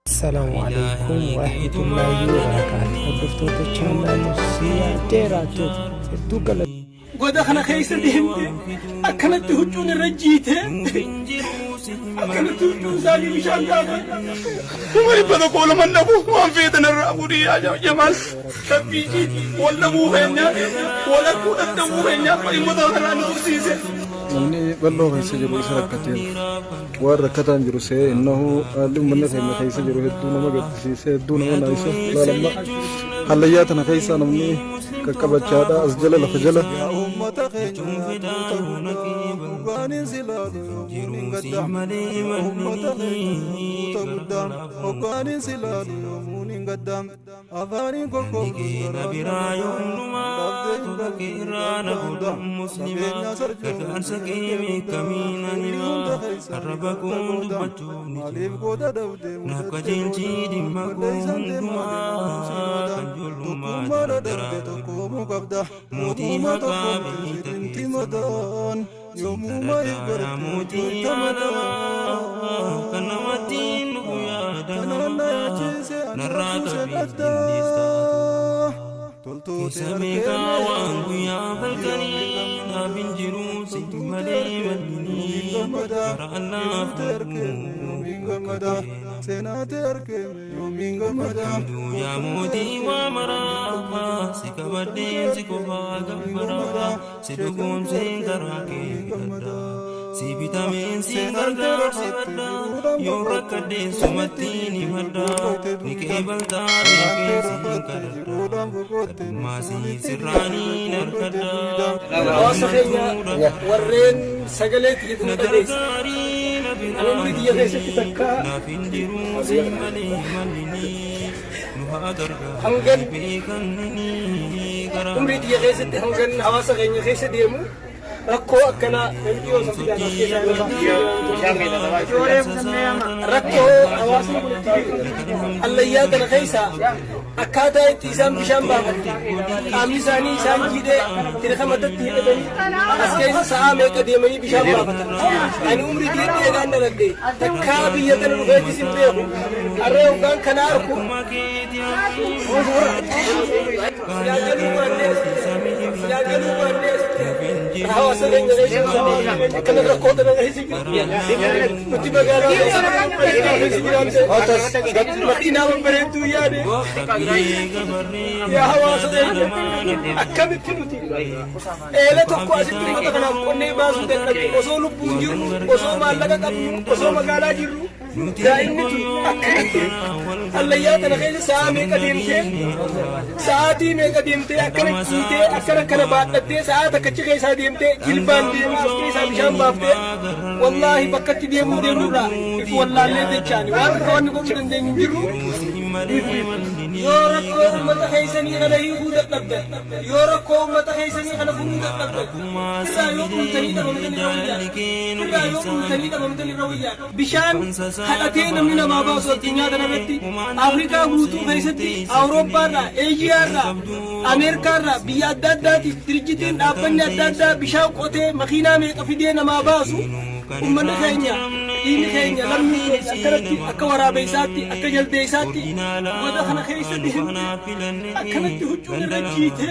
السلام عليكم ورحمة الله وبركاته. ودفتوت الشامل نصيا تيراتوت الدوغل ودخل خيس دهم أكلت هجون الرجيته أكلت هجون زالي مشان دابا وما يبدأ قول من نبو وان فيتنا الرأبوري يا جمال شبيجي ولا مو هنا ولا كود الدمو هنا فإن مدهر عن ترسيسه مني والله يسجل إسرائيل كتير وركتان جروسه إنه لم نفهم كيف يسجل دون ما قتسيسه دون ما نايسه لا لما حلياتنا كيس نمني ككبر شادا أسجل لفجل يا أمة خير وقانين سلاد يومين قدام أمة خير تقدام وقانين سلاد يومين قدام أذاني كوكو برايوم نما تذكرنا قدام مسلمين كان سكيمي كمينا نما ربكم دبتوني نكجين جيدي مكون دما كنجل ما تقوم قبضة موتي مكابي تنتمدان يوم ما يقدر موتي مدان كنمتين ويادنا نراك بيديستا كسبك وانكو يا فالكريم أبن جروسي ملي مدني رأنا فمو سناترك يومين غمدا يا موتي ومرا سكبدين سكوبا غمرا سدكم سينكراكي غدا سي فيتامين سي غرغر سبدا يوركدين سمتيني مدا نيكيبل داري سينكرا ما سي سراني نركدا واسخينا ورين سجلت يتناديس أنا بدي يغيث تكا هنجن أمري دي يغيث هنجن حواسا غين يغيث ديمو ركو أكنا نبيو سمجانا ركو حواسا الليات الغيثة أكادا إتسام بشام بابتي قاميساني إسان جيدة ترخمتت تهدني أسكيس سعامي قديمي بشام بابتا أنا أمري دي يغانا لدي تكابي يدن رغيت سنبيهو أرهو كان كناركو سياجلو بانيس حواسا غين غيث كنا ركوتا غيث متي بغانا مدينة ومبريدو ياني يا حواسا أكمل تنوتي إلا تقوى أسيطي مدخنا قني باسو تنبي وصو لبو جيرو وصو مالك قبو وصو مقالا جيرو دائمتي الليات الخير ساعة قديمتي ساعتي قديمتي أكنا كيتي أكنا كنباتتي ساعة كتشي خيسا ديمتي جلبان ديم أسكيسا بشام بافتي والله بكتي ديمو لا إف والله اللي ديشاني وانا كواني قوم دندين جيرو يوركو أمتا خيساني غنا يهودة نبدا يوركو أمتا خيساني غنا فمودة نبدا كلا يوم تنيدا ممتني رويا كلا يوم تنيدا ممتني رويا بشان حالتين من ما باسو الدنيا دنبتي أفريقيا بوتو خيستي أوروبا را إيجيا را أمريكا را بيادات ترجتين أبنى دادا بشاو قوتي مخينا ميقفدين ما باسو أمنا خينيا إني خينيا لمي أكرتي أكورا بيساتي أكجل بيساتي ودخنا خيستي أكلت هجون الرجيته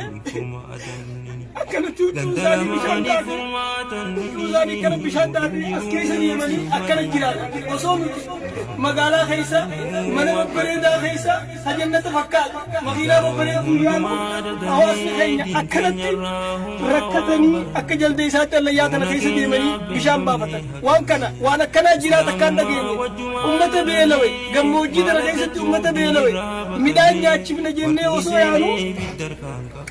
أكلت هجون زالي بشان دادي هجون زالي كانت بشان دادي أسكيسني يمني أكلت جلال وصومتي مقالا خيسا من مبريدا خيسا هجنة فكال مغيلا مبريدا قيام أواسي خينيا أكلت ركتني أكجل بيساتي اللياتنا خيسا ديمني بشان بابتا وانا كنا جيراتا كان نجيني أمة بيلوي قموجي در خيسة أمة بيلوي ميدان ياتشبنا جنة وصويانو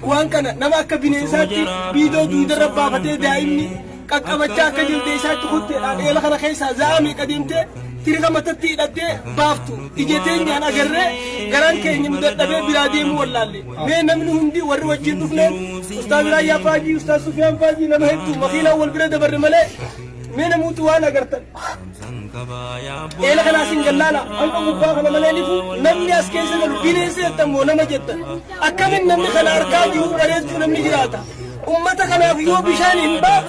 وان كنا نما كبينيساتي بيدو دودر ربافتي دائمني كاكبتشا كجل بيساتي خدتي إلا خنا خيسة زامي قديمتي تريغا متتي لدي بافتو إجتين يعني أقرر قران كيني مدردبه بلاديم واللالي مين نمنو هندي وروجين دفنين أستاذ رايا فاجي أستاذ سفيان فاجي نمهدو مخيلا والبرد برمالي مين موت وانا قرتن إلا خنا سنجلالا أنتم مباخنا ملاليفو نمني أسكيسا بينيسي يتمو نمجتا أكمن نمني خنا أركاجي وريدو نمني جراتا أمتا خنا فيو بشان إنباق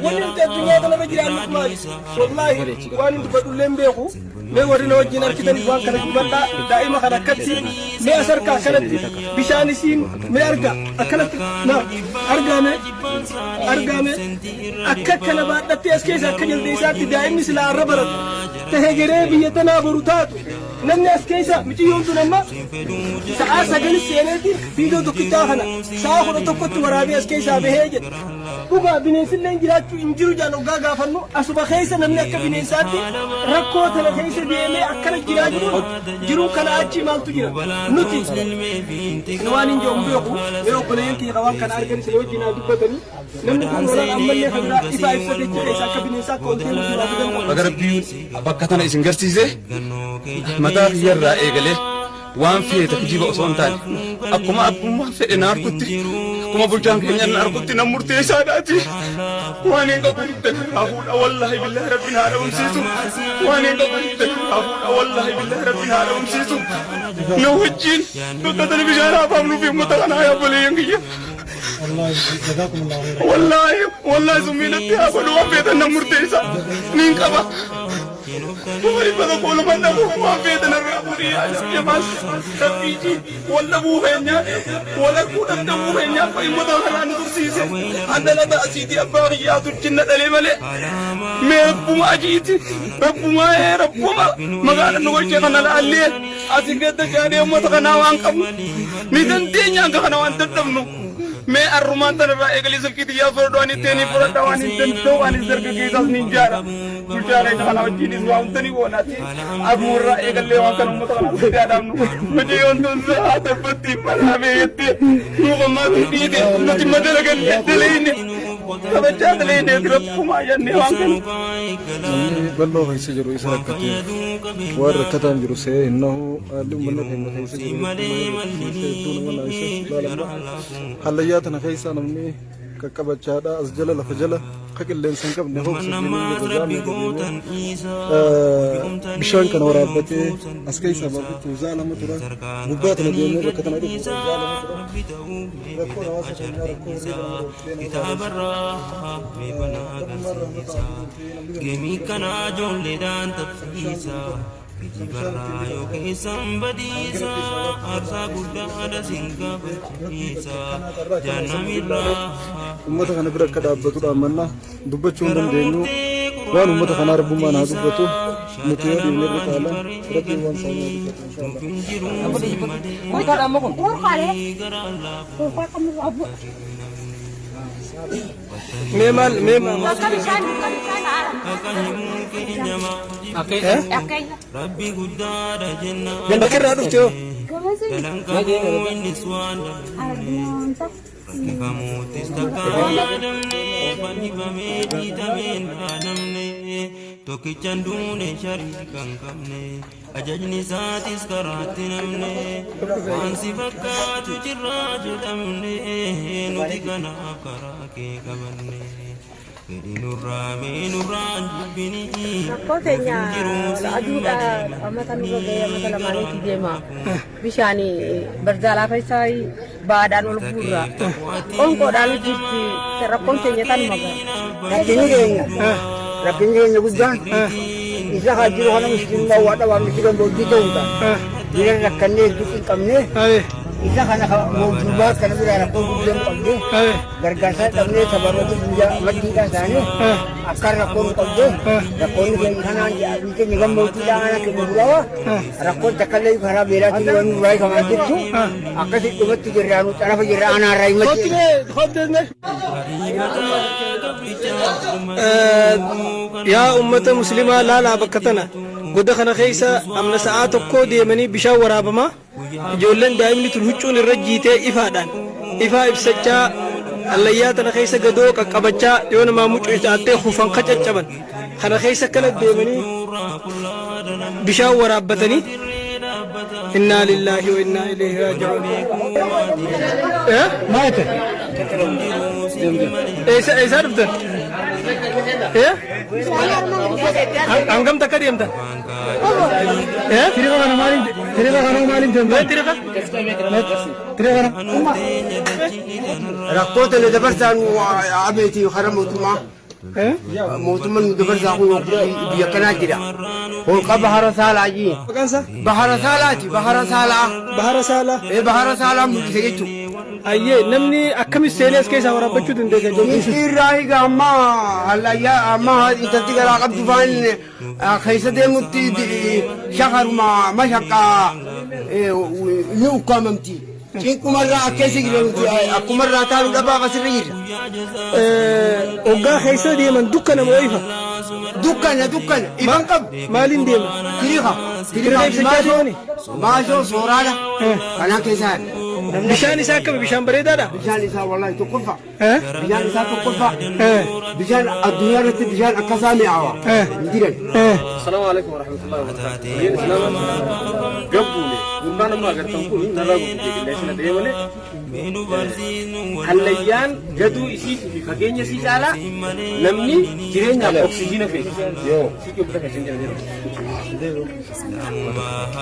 ونمت الدنيا تلبجران مخماج والله وان انتو بدو لين بيخو mee warri na wajjin argitanii waan kana dubbadhaa daa'ima kana akkatti mee asarkaa akkanatti bishaan isiin mee argaa akkanatti na argaame akka kana baadhattee as keessa akka jaldeessaatti daa'imni silaa arra baratu tahee geree biyya tanaa boru taatu namni as keessa miciyyoon tun amma sa'aa 9 seeneeti fiidoo tokkichaa kana sa'aa 11tti waraabee as keessaa bahee jedha dhugaa bineensillee jiraachuu hin jiru jaan oggaa gaafannu asuma keessa namni akka bineensaatti rakkoo tana keessa deemee akkana jiraa jiru kana achi maaltu jira nuti waan hin jiru beeku yeroo obboleeyyan kiyya waan kana argan isa wajjin dubbatanii namni kun wala ammallee kan ifaa ifate jira akka bineensaa koonteen jira agarbii bakka tana isin garsiise mataa yerraa eegalee waan feete kijiba osoo hin taane akkuma abbummaan fedhe na harkutti akkuma bulchaan keenya na harkutti na murteessaadhaati waan hin qabu hafuudha wallaahi billaahi rabbiin haa dhabamsiisu waan hin qabu hafuudha wallaahi billaahi rabbiin haa dhabamsiisu na wajjin bakka tana bishaan haafaamnuuf himmata kanaa yaa boleeyyan kiyya والله زميلتي أقول وفيت أنا مرتيسة مين كبا ومري بدو كل من نبوه ما فيت أنا رابوري يا ماس تبيجي ولا بوه هنيا ولا كودا نبوه هنيا باي مدام هلا نتوسيسه أنا لا تأسيتي أبغى يا تجنة دليل ملء ما ربو ما أجيتي ربو ما هي ربو ما قال نقول شيء أنا لا أليه أسيقت جاني أمة كنا وانكم ميدان تيجي أنك كنا وانتدمنو मैं अरुमान तरफ़ा एगली सल्की दिया फरोडवानी तेनी फरोडवानी तंतो वानी सरके की साथ निंजारा बुचारे खाना वजीनी स्वाउंतनी वो ना थी अब मुर्रा एगले वहाँ कर उम्मत का मुझे आदम मुझे उन तो आते पत्ती पला में ये मुझे मत दीजिए मुझे मत लगे लेने तब चाहते लेने तरफ कुमाया ने वहाँ कर बल्लो है से जरूर इसे रखते वो रखता है जरूर से इन्हों आलू मन्ने है से जरूर تنا خيسا نمني ككبتشادا أسجل لفجل خكل لنسان كم نهوك سجلين بشان كان ورابتي أسكيسا بابتي وزالة مطرة ببات نديني ركتنا دي وزالة كتاب الراحة ببنا قسيسا جميع كنا جون لدان تفسيسا Kijibarraa yookiin sambadiisa aarsaa guddaadha singa barsiisa jaanamirraa. Uummata kana bira akka dhaabbatudha mannaa dubbachuu hin dandeenyu waan uummata kanaa rabbummaan haa dubbatu nuti yoo dhiibnee irra caalan rabbiin waan isaanii Rabbi guddaadha jennaan ganda kirraa dhuftee dalanqamuun niswaanda rakkifamuutis takkaadamne fannifamee dhiitameen dhaadamne tokkichaan duune sharii kan qabne ajajni isaatis karaatti namne waan si fakkaatu jirraa jedhamne nuti kanaaf karaa kee qabanne. Kootenya aduudha amata nurra gahee amata lamaaniitti deema bishaani barzaalaa keessaa baadhaan ol buurra onkoodhaan jirti rakkoon keenya tanuma rakkinni keenya guddaan isa haa jiru kana miskinummaa waa dhabaamne si gammoojjii ta'uudha jira rakkannee hedduu hin qabne isa kana mootummaa kana biraa rakkoo guddaan qabde gargaarsaa dhabnee tabarroota biyya maddiidhaan isaanii akka rakkoon qabde rakkoonni keenya kanaan biyya keenya gammoojjiidhaan ana keenya buraawa rakkoon takkallee karaa beelaatiin waan nurraa kamaa jirtu akkasii dhumatti jirraanu xarafa jirra anaarraa himatti. yaa ummata muslimaa laalaa bakka tana goda kana keessa amna sa'aa tokkoo deemanii bishaan waraabamaa ijoolleen daa'imni tun huccuun irra jiitee ifaadhaan ifaa ibsachaa allayyaa tana keessa gadoo qaqqabachaa yoo namaa mucuu caattee hufan kacaccaban kana keessa akkana deemanii bishaan waraabbatanii inna lillahi wa inna ilayhi raaji'uun. maate eessa dhuftan angam takka deemtan tiriqa kana maaliin deemtan tiriqa rakkoota na dabarsaan abeetii karaa mootummaa موتمن دبر زاخو بيكنا جدا هو بحر سالا جي Maqaansa? بحر سالاتي بحر سالا Bahara Saala. ايه بحر سالا مجيتو Ayyee namni akkamis seenee as keessaa waraabbachuu dandeenya jechuudha. إيراي أما هلا يا أما أنت تقرأ قبض فان خيس ديمتي شهر ما شقة يوكا ممتي كم مرة أكيسي أكو مرة تانو دبا غسرير Hoggaa keessa deeman dukkana moo ifa? دكان إيمان قب Maaliin deema? تريخا Tirireef sachaa deemani? ماشو سورالا أنا كيسان Bishaan isaa akkami bishaan bareedaadha? بجان إسا والله تقفى Eh? بجان إسا تقفى Eh? بجان الدنيا رت بجان أكسامي عوا نديرن Eh? السلام عليكم ورحمة الله وبركاته. السلام قبولي قلنا ما قرتم كوني نلا قبولي ليش نديمونه هالليان جدو يسيف في خجين يسيف على نمني جرين على أكسجين في سيكو بدك عشان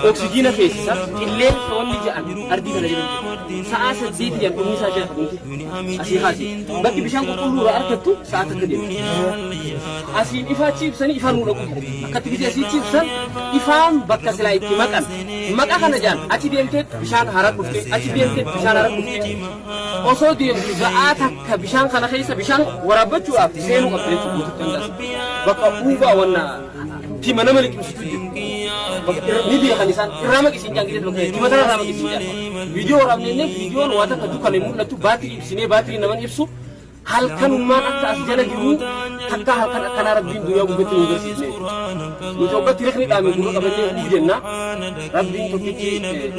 أكسجين في الليل فوالي جاء أردي كذا جرين ساعة سديت يا كوني ساعة أسي خاسي بقى بيشان كقولوا رأركتو ساعة كذا أسين إفاتشيب سني إفانو لكم كتبتي أسين شيب سن إفام بقى سلايك مكان كنا جان أتي ديمتت بيشان هارك بفتي أتي ديمتت بيشان هارك بفتي أصو ديم زعاتك بيشان كنا خيسة بيشان ورابطو أفتي سينو قبلت بوتو بقى أوبا ونا في mana malik ni dia kan isan ramai kesinjang gitu loh di mana ramai kesinjang video orang ini video nuata kadu kalimu natu bateri sini bateri naman ipsu hal kan umman akta asjana jiru takka hal kan akan arab bin dunia betul betul sini ni coba tirik ni kami dulu kabarnya ujianna rabbi topiki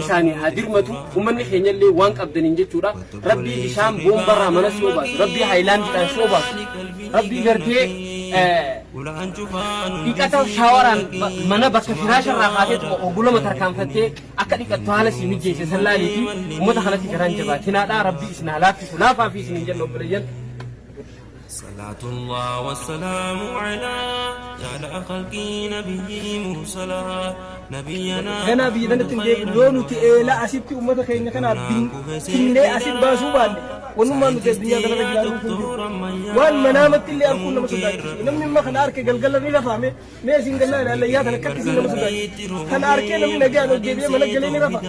isani hadir matu umman ni hanya le wang abdan inje cura rabbi isam bomba ramana soba rabbi highland kita soba rabbi gerte dikata shawaran mana bakka firashan raqatet ogula matarkan fatte akka dikatto hala simi jeese sallaliti ummata halati garan jabatina da rabbi isna lafi sunafa fi sinin janno bulayan صلاة الله والسلام على خلق نبيه مرسلا نبينا Kana biidan ittiin deebiin yoo nuti eelaa asitti uummata keenya kanaaf finnee asit baasuu baanne wanummaan nuti addunyaa kanarra jiraachuu kun jiru waan manaamatti illee arguun nama sodaachisu namni amma kana harke galgala ni rafaame mee isin gallaa ilaallayyaa kana akkatti isin nama sodaachisu kana harkee namni nagaan hojjeebee mana galee ni rafa.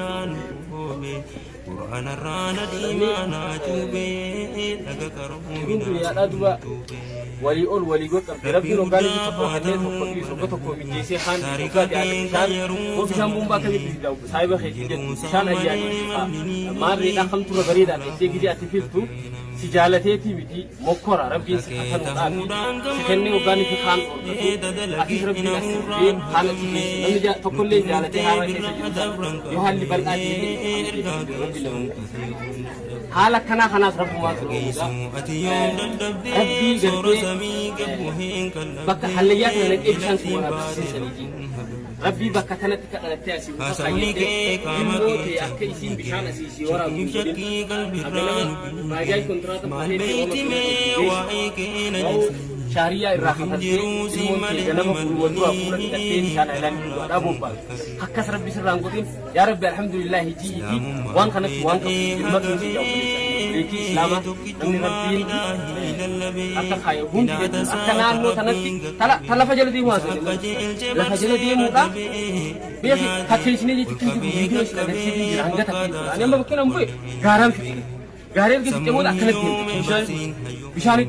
قرآن الرانا ديمانا توبي لقى كرهو bintu ya da duba wali ol wali go qabbe rabbi no gali ko ko hadde ko ko so goto ko min jese khan ko ga ya shan ko shan bumba ka bi da sai ba khiti shan ayani ma ri da kham tura bari da se gidi atifiltu sijalateti biti mokora rabbi sakatan da kenni ko gani fi khan akis rabbi nasbi halati namni ja to kulle jalate ha wa se yo halli baladi haala kana kanaaf rabbumaa rabbii gartee bakka hallayyaa kana naqee bishaan si waraabsiisanii rabbii bakka kanatti kadhalattee asii fayyadee dhimmoota akka isiin bishaan asii si waraabdu baay'ee kontiraata maalee شارية الراحة جنبه والدرا فولا كتير كان إعلان أبو بال حكس ربي سرّان قدين يا رب الحمد لله يجي وان كانت وان المكان في جواب لكن إسلامه من ربي أكثر خيرهم أكثر نانو تنتي تلا فجل دي ماسة لا فجل دي مودا بيا كتير يجي تكتب فيديو إسلام تسيبي جرانجة تكتب أنا ما بكين أمبوي غارم كيس تموت أكثر بيشاني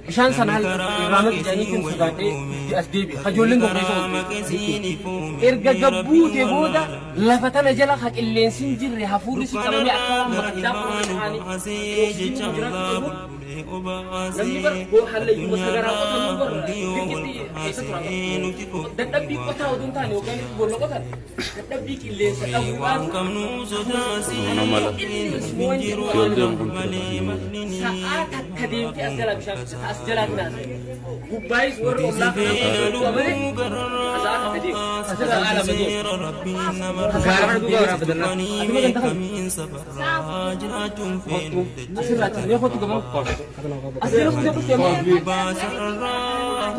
bishaan sana irraama jedhanii kun sodaatee as deebi hajoolleen tokko erga gabbuutee booda lafa tana jala haqilleensiin jirre hafuurri si qabamee akka waan bakkaadhaa fudhatanii namni bar boo hallayyu bakka garaa qotan barra biqitti keessa tura dadhabbii qotaa oduun taane yookaan boolla qotan dadhabbii qilleensa dhabuudhaan sa'aa takka deemtee as jala bishaan asjalatna gubbais warra Allah kana amane azaka kadi asala ala badi gara duga ora badana atuma kan takal asira ne khotu gama asira ko ko tema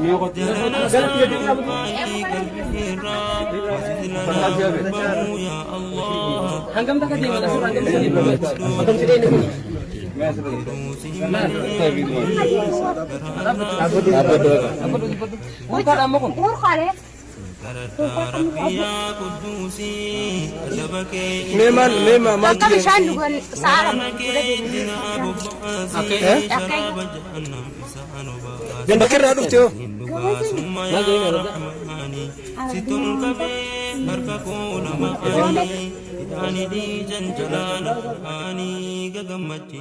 me ko galat ya dinna bu ya Allah hangam takadi wala asira hangam sini hangam sini Mema mati. Bishaan dhugan sa'a Ganda kira dhufte yoo. Ani di janjalana ani gagammachi